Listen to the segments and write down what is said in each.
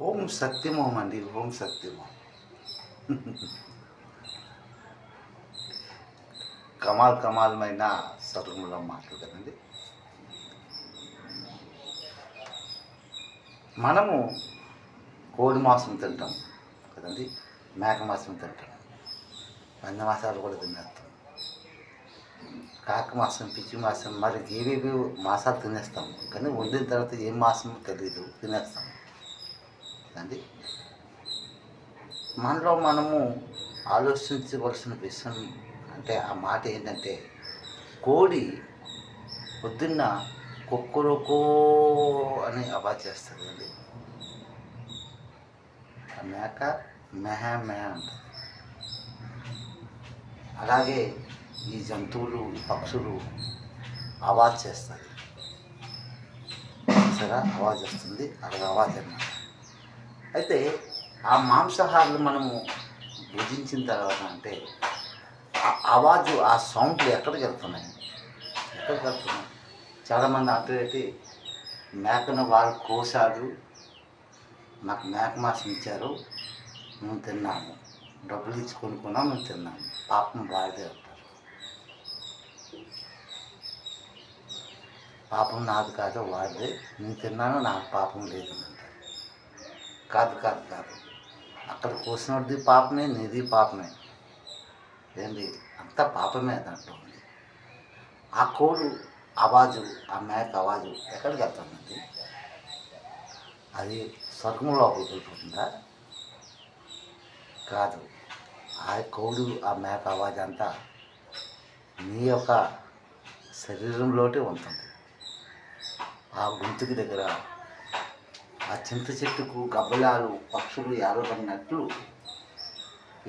ఓం శక్తిమోహం అండి. ఓం శక్తిమోహం. కమాలమైన స్వరములో మాటలు కదండి. మనము కోడి మాంసం తింటాం కదండి, మేక మాంసం తింటాం, పంది మాంసాలు కూడా తినేస్తాం, కాక మాంసం, పిచ్చి మాంసం, మరి ఏవేవి మాంసాలు తినేస్తాం. కానీ వండిన తర్వాత ఏం మాంసం తెలియదు, తినేస్తాం కదండి. మనలో మనము ఆలోచించవలసిన విషయం అంటే ఆ మాట ఏంటంటే, కోడి పొద్దున్న కుక్కరుకో అని అవాజ్ చేస్తుంది అండి, ఆ మేక మెహ మెహ అంటుంది. అలాగే ఈ జంతువులు, ఈ పక్షులు అవాజ్ చేస్తాయి సరే, అవాజ్ వస్తుంది, అలాగే అవాజ్ అన్నమాట. అయితే ఆ మాంసాహారాలు మనము భుజించిన తర్వాత అంటే ఆ అవాజు, ఆ సౌండ్లు ఎక్కడికి వెళ్తున్నాయి? చాలామంది అటు మేకను వాళ్ళు కోసారు, నాకు మేక మాంసం ఇచ్చారు, మేము తిన్నాము, డబ్బులు ఇచ్చి కొనుక్కున్నాం, మేము తిన్నాము, పాపం వాడిదే అంటారు. పాపం నాది కాదు, వాడిదే, నేను తిన్నాను, నాకు పాపం లేదు అంటారు. కాదు కాదు కాదు, అక్కడ కోసినది పాపమే, నీది పాపమే, ఏంటి అంతా పాపమే దాంట్లో ఉంది. ఆ కోడు అవాజు, ఆ మేక అవాజు ఎక్కడికి వెళ్తుందండి? అది స్వర్గంలో వెళ్ళిపోతుందా? కాదు, ఆ కోడు, ఆ మేక అవాజు అంతా నీ యొక్క శరీరంలోనే ఉంటుంది. ఆ గొంతుకి దగ్గర ఆ చింత చెట్టుకు గబ్బలాలు, పక్షులు ఏలబడినట్లు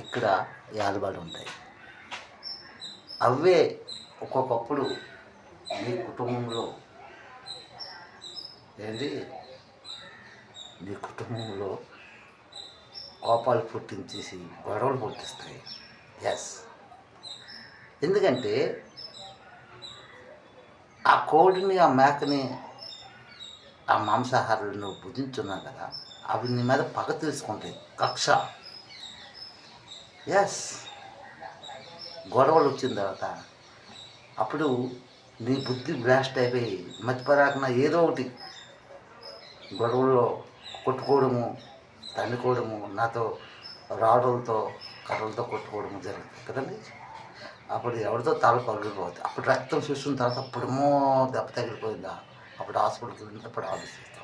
ఇక్కడ ఏలబడి ఉంటాయి. అవే ఒక్కొక్కప్పుడు నీ కుటుంబంలో నీ కుటుంబంలో కోపాలు పుట్టించేసి గొడవలు పుట్టిస్తాయి. ఎస్, ఎందుకంటే ఆ కోడిని, ఆ మేకని, ఆ మాంసాహారాలను నువ్వు భుజించున్నావు కదా, అవి నీ మీద పగ తీసుకుంటాయి, కక్ష. ఎస్, గొడవలు వచ్చిన తర్వాత అప్పుడు నీ బుద్ధి బ్లాస్ట్ అయిపోయి మర్చిపోరాకుండా ఏదో ఒకటి గొడవల్లో కొట్టుకోవడము, తన్నుకోవడము, నాతో రాడులతో, కర్రలతో కొట్టుకోవడము జరుగుతుంది కదండి. అప్పుడు ఎవరితో తల పగిలిపోతుంది, అప్పుడు రక్తం చూసిన తర్వాత అప్పుడేమో దెబ్బ తగిలిపోయిందా, అప్పుడు హాస్పిటల్కి వెళ్ళినప్పుడు ఆలోచిస్తాం.